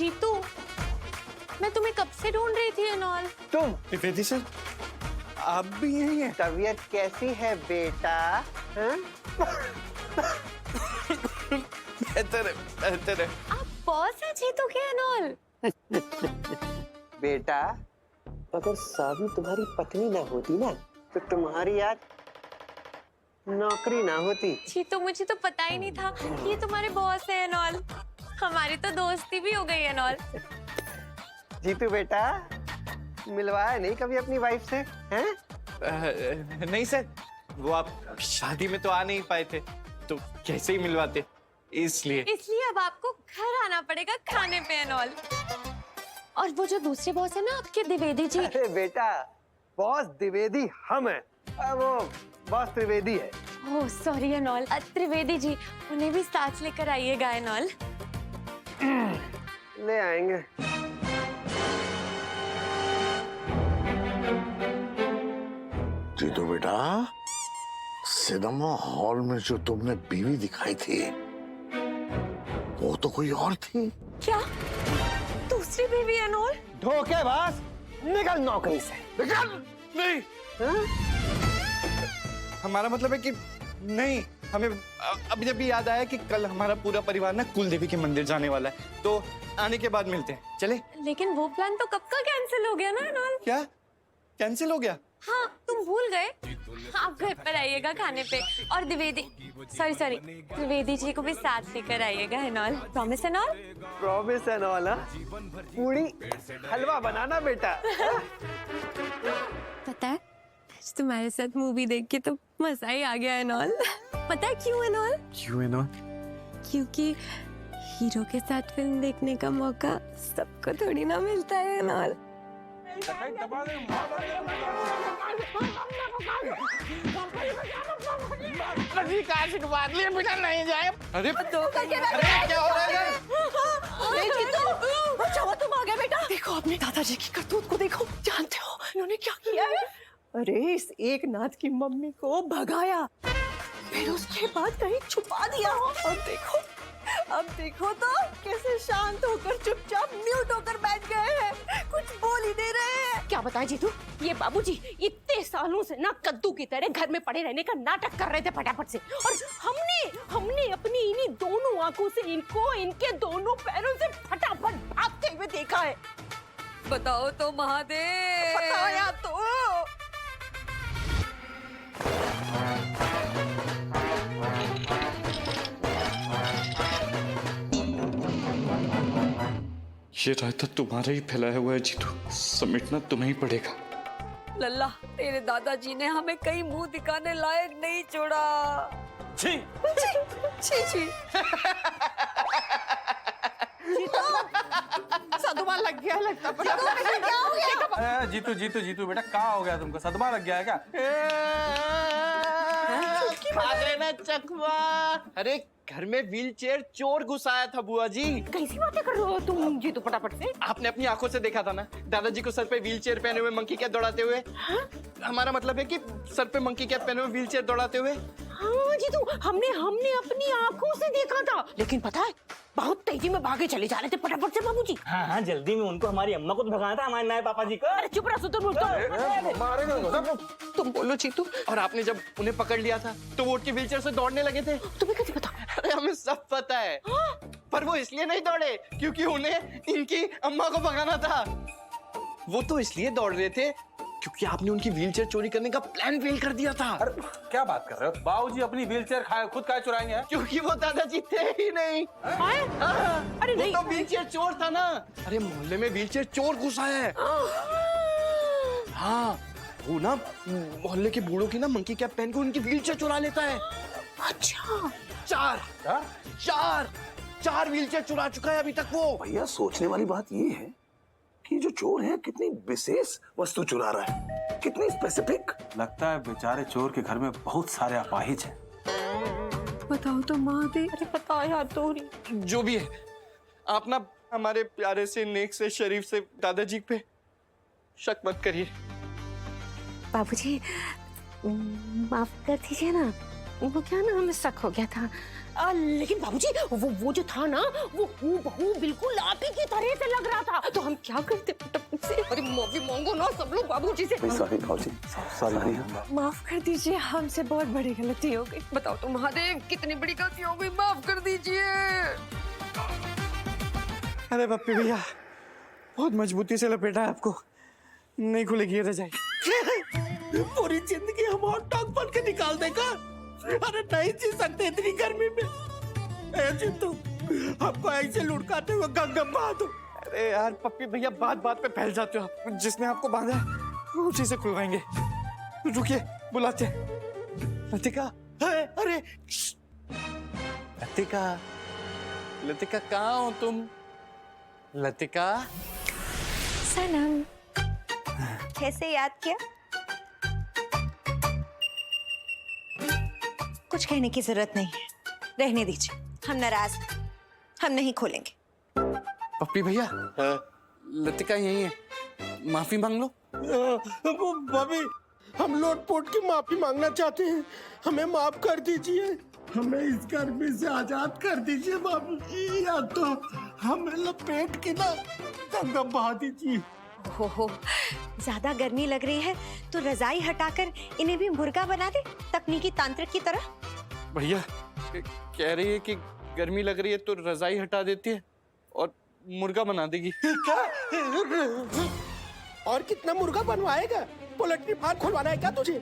जीतू, मैं तुम्हें कब से ढूंढ रही थी एनॉल। तुम त्रिवेदी सर, आप भी यही हैं? तबीयत कैसी है बेटा? हाँ? बेहतर है, बेहतर है। आप बॉस हैं जीतू के एनॉल। बेटा, अगर सावी तुम्हारी पत्नी ना होती ना तो तुम्हारी आज नौकरी ना होती। जीतू, मुझे तो पता ही नहीं था कि ये तुम्हारे बॉस हैं एनॉल। हमारी तो दोस्ती भी हो गई एनॉल। जीतू बेटा, मिलवाया नहीं कभी अपनी वाइफ से? हैं? नहीं सर, वो आप शादी में तो आ नहीं पाए थे, तो कैसे ही मिलवाते, इसलिए अब आपको घर आना पड़ेगा खाने पे एनॉल। और वो जो दूसरे बॉस है ना आपके, द्विवेदी जी। अरे बेटा, बॉस द्विवेदी हम हैं, वो बॉस त्रिवेदी है। ओह सॉरी एनॉल। त्रिवेदी जी, उन्हें भी साथ लेकर आइएगा एनॉल। ले आएंगे। जीतू बेटा, सिनेमा हॉल में जो तुमने बीवी दिखाई थी वो तो कोई और थी। क्या? दूसरी बीवी एनॉल? धोखेबाज, निकल नौकरी से। निकल! नहीं, हाँ? हमारा मतलब है कि नहीं, हमें अभी अभी याद आया कि कल हमारा पूरा परिवार ना कुल देवी के मंदिर जाने वाला है, तो आने के बाद मिलते हैं, चले? लेकिन वो प्लान तो कब का कैंसिल हो गया ना एनॉल। क्या कैंसिल हो गया? हाँ, तुम भूल गए। आप घर पर आइएगा खाने पे, और सॉरी त्रिवेदी जी को भी साथ लेकर आइएगा enol. Promise enol? Promise and all. पूरी हलवा बनाना बेटा। पता है, आज तुम्हारे साथ मूवी देख के तो मजा ही आ गया एनॉल। पता है क्यों एनॉल? क्यों है ना? क्योंकि हीरो के साथ फिल्म देखने का मौका सबको थोड़ी ना मिलता है एनॉल। अरे क्या हो रहा है? तुम आ गए बेटा। देखो अपने दादाजी की करतूत को देखो। जानते हो इन्होंने क्या किया है? अरे इस एक नाथ की मम्मी को भगाया, फिर उसके बाद कहीं छुपा दिया। अब देखो तो कैसे शांत होकर चुपचाप म्यूट होकर बैठ गए हैं, कुछ बोल ही नहीं रहे हैं। क्या बताएं जीतू, ये बाबूजी इतने सालों से ना कद्दू की तरह घर में पड़े रहने का नाटक कर रहे थे फटाफट से, और हमने अपनी इन्हीं दोनों आंखों से इनको इनके दोनों पैरों से फटाफट भागते हुए देखा है। बताओ तो महादेव, बताया तो। ये रायता तुम्हारा ही फैलाया हुआ है जीतू, समेटना तुम्हें ही पड़ेगा। लल्ला, तेरे दादाजी ने हमें कहीं मुंह दिखाने लायक नहीं छोड़ा। छी! छी। सदमा लग गया लगता है। जीतू बेटा, कहाँ हो गया तुमको? सदमा लग गया है क्या? ना चकवा। अरे घर में व्हीलचेयर चोर घुसाया था बुआ जी। कैसी बातें कर रहे हो तुम जीतू फटाफट से? आपने अपनी आंखों से देखा था ना, दादाजी को सर पे व्हीलचेयर पहने हुए मंकी कैप दौड़ाते हुए। हमारा मतलब है कि सर पे मंकी कैप पहने हुए व्हीलचेयर दौड़ाते हुए। हाँ जीतू, हमने अपनी आंखों से देखा था, लेकिन पता है बहुत तेजी में भागे चले जा रहे थे फटाफट से बाबूजी। हाँ, जल्दी में उनको हमारी अम्मा को तो भगाना था, हमारे नए पापा जी को। अरे चुप रहो तुम बोलो चीतू। और आपने जब उन्हें पकड़ लिया था तो वो उठ के व्हीलचेयर से दौड़ने लगे थे। तुम्हें कैसे पता? अरे हमें सब पता है। पर वो इसलिए नहीं दौड़े क्योंकि उन्हें इनकी अम्मा को भगाना था। वो तो इसलिए दौड़ रहे थे क्योंकि आपने उनकी व्हीलचेयर चोरी करने का प्लान फेल कर दिया था। अरे क्या बात कर रहे हो? बाबूजी अपनी व्हीलचेयर खुद का चुराएंगे? क्योंकि वो दादाजी थे ही नहीं। अरे वो तो व्हीलचेयर चोर था ना। अरे मोहल्ले में व्हीलचेयर चोर घुसा है। हाँ, वो ना मोहल्ले के बूढ़ों की ना मंकी कैप पहन के उनकी व्हीलचेयर चुरा लेता है। अच्छा, चार व्हीलचेयर चुरा चुका है अभी तक वो। भैया, सोचने वाली बात ये है कि जो चोर है कितनी विशेष वस्तु चुरा रहा है, कितनी स्पेसिफिक। लगता है बेचारे चोर के घर में बहुत सारे अपाहिज हैं। बताओ तो महादेव। अरे बताया तो नहीं। जो भी है, आप ना हमारे प्यारे से नेक से शरीफ से दादाजी पे शक मत करिए। बाबूजी, माफ कर दीजिए ना। वो क्या ना हमें शक हो गया था। लेकिन बाबूजी वो जो था ना वो हूबहू बिल्कुल आप ही की तरह से लग रहा था। तो हम क्या करते पुटक से? अरे माफी मांगो ना सब लोग बाबूजी से। सॉरी भाजी, सॉरी। माफ कर दीजिए, हमसे बहुत बड़ी गलती हो गई। बताओ तो महादेव कितनी बड़ी गलती हो गई, माफ कर दीजिए। अरे पप्पी भैया, बहुत मजबूती से लपेटा है आपको, नहीं खुलेगी ये रजाई। पूरी जिंदगी हम हॉट डॉग बन के निकाल देगा। अरे नहीं जी सकते इतनी गर्मी में। ए जितू, हमको ऐसे लुढ़काते हुए गंगा बहा दो। अरे यार पप्पी भैया, बात बात पे फैल जाते हो आप। जिसने आपको बांधा है वो उसी से खुलवाएंगे। रुकिए, बुलाते हैं। लतिका, अरे लतिका, लतिका कहाँ हो तुम? लतिका, सनम, कैसे याद किया? कुछ कहने की जरूरत नहीं है, रहने दीजिए। हम नाराज हैं, हम नहीं खोलेंगे। पप्पी भैया, लतिका यही है, माफी मांग लो। वो भाभी, हम लोट-पोट की माफी मांगना चाहते हैं, हमें माफ कर दीजिए। हमें इस गर्मी से आजाद कर दीजिए भाभी, या तो हमें लपेट के ना गंगा बहा दीजिए। हो, ज्यादा गर्मी लग रही है तो रजाई हटाकर इन्हें भी मुर्गा बना दे, तकनीकी तांत्रिक की तरह। भैया कह रही है कि गर्मी लग रही है तो रजाई हटा देती है और मुर्गा बना देगी। क्या? और कितना मुर्गा बनवाएगा? पोल्ट्री फार्म खुलवाना है क्या तुझे?